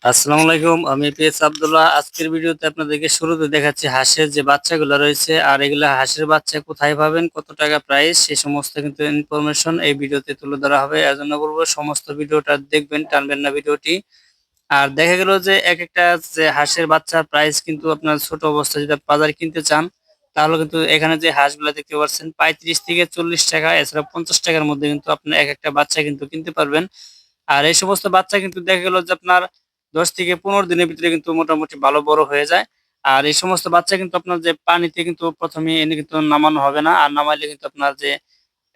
আসসালামু আলাইকুম, আমি পেস আব্দুল্লাহ। আজকের ভিডিওতে আপনাদেরকে শুরুতে দেখাচ্ছি হাঁসের যে বাচ্চাগুলো রয়েছে, আর এগুলা হাঁসের বাচ্চা কোথায় পাবেন, কত টাকা প্রাইস, সেই সমস্ত কিন্তু ইনফরমেশন এই ভিডিওতে তুলে ধরা হবে। এর জন্য বলবো সমস্ত ভিডিওটা দেখবেন, টানবেন না ভিডিওটি। আর দেখা গেল যে এক একটা যে হাঁসের বাচ্চার প্রাইস কিন্তু আপনার ছোট অবস্থায় যদি আপনি বাজারে কিনতে চান, তাহলে কিন্তু এখানে যে হাঁসগুলো দেখতে পাচ্ছেন 35 থেকে 40 টাকা, এছাড়া 50 টাকার মধ্যে কিন্তু আপনি এক একটা বাচ্চা কিন্তু কিনতে পারবেন। আর এই সমস্ত বাচ্চা কিন্তু দেখা গেল যে আপনার 10 থেকে 15 দিনের ভিতরে কিন্তু মোটামুটি ভালো বড় হয়ে যায়। আর এই সমস্ত বাচ্চা কিন্তু আপনার যে পানিতে কিন্তু প্রথমে এনে কিন্তু নামানো হবে না, আর নামাইলে কিন্তু আপনার যে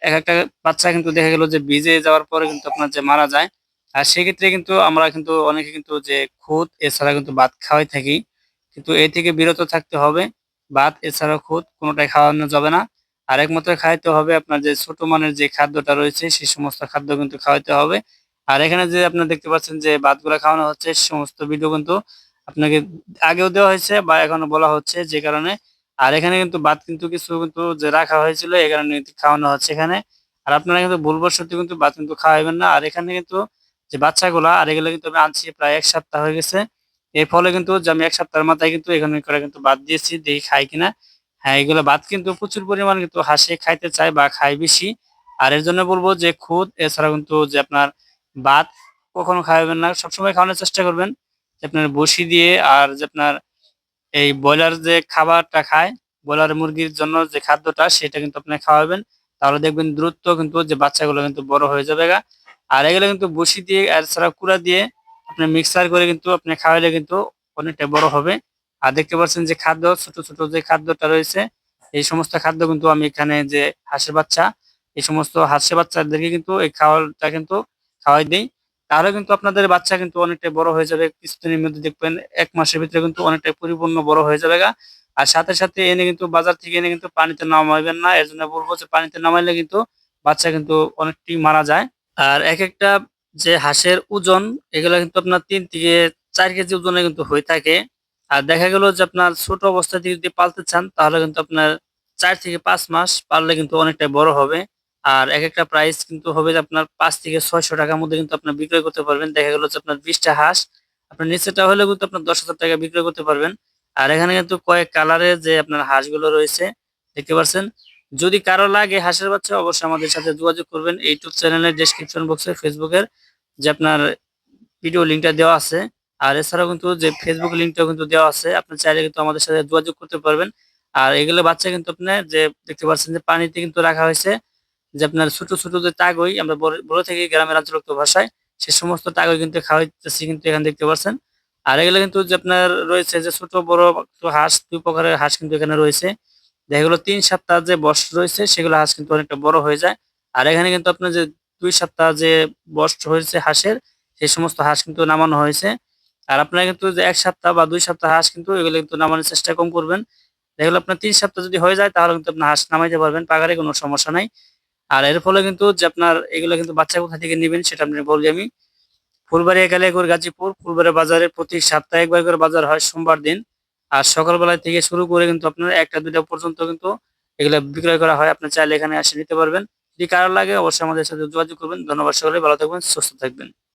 এক একটা বাচ্চা কিন্তু দেখা গেল যে ভিজে যাওয়ার পরে কিন্তু আপনার যে মারা যায়। আর সেক্ষেত্রে কিন্তু আমরা কিন্তু অনেকে কিন্তু যে খুদ এছাড়া কিন্তু ভাত খাওয়াই থাকি, কিন্তু এই থেকে বিরত থাকতে হবে। ভাত এছাড়া খুদ কোনোটাই খাওয়ানো যাবে না। আর একমাত্র খাইতে হবে আপনার যে ছোট মানের যে খাদ্যটা রয়েছে, সেই সমস্ত খাদ্য কিন্তু খাওয়াইতে হবে। আর এখানে যে আপনারা দেখতে পাচ্ছেন যে ভাতগুলা খাওয়ানো হচ্ছে, সে সমস্ত ভিডিও কিন্তু আপনাকে আগেও দেওয়া হয়েছে বা এখনো বলা হচ্ছে, যে কারণে। আর এখানে কিন্তু ভাত কিন্তু কিছু কিন্তু যে রাখা হয়েছিল, এই কারণে কিন্তু খাওয়ানো হচ্ছে এখানে। আর আপনারা কিন্তু ভুলবশত কিন্তু ভাত কিন্তু খাওয়াবেন না। আর এখানে কিন্তু যে বাচ্চাগুলা, আর এগুলো কিন্তু আমি আনছি প্রায় 1 সপ্তাহ হয়ে গেছে। এর ফলে কিন্তু যে আমি 1 সপ্তাহের মাথায় কিন্তু এখানে করে কিন্তু ভাত দিয়েছি, দেখি খাই কিনা। হ্যাঁ, এগুলো ভাত কিন্তু প্রচুর পরিমাণ কিন্তু হাঁসে খাইতে চায় বা খায় বেশি। আর এর জন্য বলবো যে খুদ এছাড়া কিন্তু যে আপনার ভাত কখনো খাওয়াবেন না। সবসময় খাওয়ানোর চেষ্টা করবেন যে আপনার বসি দিয়ে, আর যে আপনার এই ব্রয়লার যে খাবারটা খায়, ব্রয়লার মুরগির জন্য যে খাদ্যটা, সেটা কিন্তু আপনি খাওয়াবেন। তাহলে দেখবেন দ্রুত কিন্তু যে বাচ্চাগুলো কিন্তু বড় হয়ে যাবে গা। আর এগুলো কিন্তু বসি দিয়ে আর ছাড়া কুড়া দিয়ে আপনি মিক্সার করে কিন্তু আপনি খাওয়াইলে কিন্তু অনেকটা বড় হবে। আর দেখতে পাচ্ছেন যে খাদ্য, ছোট ছোট যে খাদ্যটা রয়েছে, এই সমস্ত খাদ্য কিন্তু আমি এখানে যে হাঁসের বাচ্চা, এই সমস্ত হাঁসের বাচ্চাদেরকে কিন্তু এই খাওয়াটা কিন্তু খাওয়াই দেই। তাহলে কিন্তু আপনাদের বাচ্চা কিন্তু অনেকটাই বড় হয়ে যাবে। কিছুদিনের মধ্যে দেখবেন ১ মাসের ভিতরে কিন্তু অনেকটাই পরিপূর্ণ বড় হয়ে যাবে গা। আর সাথে, সাথে এনে কিন্তু বাজার থেকে এনে কিন্তু পানিতে নামাইবেন না। এর জন্য বলব যে পানিতে নামাইলে কিন্তু বাচ্চা কিন্তু অনেকটাই মারা যায়। আর একেকটা যে হাঁসের ওজন, এগুলা কিন্তু আপনার ৩ থেকে ৪ কেজি ওজনের কিন্তু হয়ে থাকে। আর দেখা গেল যে আপনার ছোট অবস্থা থেকে যদি পালতে চান, তাহলে কিন্তু আপনার ৪ থেকে ৫ মাস পাললে কিন্তু অনেকটাই বড় হবে। আর একেকটা প্রাইস কিন্তু হবে যে আপনার ৫ থেকে ৬০০ টাকার মধ্যে কিন্তু আপনার বিক্রয় করতে পারবেন। দেখা গেল যে আপনার ২০ টা হাঁস, আপনার নিচেরটা হলেও কিন্তু আপনার ১০,০০০ টাকায় বিক্রয় করতে পারবেন। আর এখানে কিন্তু কয়েক কালারের যে আপনার হাঁসগুলো রয়েছে, দেখতে পাচ্ছেন। যদি কারো লাগে হাঁসের বাচ্চা, অবশ্যই আমাদের সাথে যোগাযোগ করবেন। ইউটিউব চ্যানেলের ডেসক্রিপশন বক্সে ফেসবুকের যে আপনার ভিডিও লিঙ্কটা দেওয়া আছে। আর এছাড়াও কিন্তু যে ফেসবুক লিঙ্কটাও কিন্তু দেওয়া আছে। আপনি চাইলে কিন্তু আমাদের সাথে যোগাযোগ করতে পারবেন। আর এগুলো বাচ্চা কিন্তু আপনি যে দেখতে পাচ্ছেন যে পানিতে কিন্তু রাখা হয়েছে, যে আপনার ছোট, ছোট যে টাগই আমরা বলে থাকি গ্রামের আঞ্চলিক ভাষায়, সে সমস্ত টাগই কিন্তু খাওয়াইতেছি কিন্তু এখানে দেখতে পাচ্ছেন। আর এগুলো কিন্তু যে আপনার রয়েছে যে ছোট বড় হাঁস, ২ প্রকারের হাঁস কিন্তু এখানে রয়েছে। দেখা গেল ৩ সপ্তাহ যে বয়স রয়েছে, সেগুলো হাঁস কিন্তু অনেকটা বড় হয়ে যায়। আর এখানে কিন্তু আপনার যে ২ সপ্তাহ যে বয়স হয়েছে হাঁসের, সেই সমস্ত হাঁস কিন্তু নামানো হয়েছে। আর আপনারা কিন্তু যে ১ সপ্তাহ বা ২ সপ্তাহ হাঁস কিন্তু এগুলো কিন্তু নামানোর চেষ্টা কম করবেন। দেখা গেল আপনার ৩ সপ্তাহ যদি হয়ে যায়, তাহলে কিন্তু আপনার হাঁস নামাইতে পারবেন পাগারে, কোনো সমস্যা নাই। আর এর ফলে কিন্তু যে আপনার এগুলো কিন্তু বাচ্চা কোথা থেকে নিবেন সেটা আপনি বলি আমি। ফুলবাড়িয়া কালিয়াকৈর গাজীপুর, ফুলবাড়িয়া বাজারে প্রতি সপ্তাহে একবার করে বাজার হয় সোমবার দিন। আর সকালবেলা থেকে শুরু করে কিন্তু আপনার ১টা ২টা পর্যন্ত কিন্তু এগুলা বিক্রয় করা হয়। আপনি চাইলে এখানে এসে নিতে পারবেন। যদি কারো লাগে অবশ্যই আমাদের সাথে যোগাযোগ করবেন। ধন্যবাদ সকলে, ভালো থাকবেন, সুস্থ থাকবেন।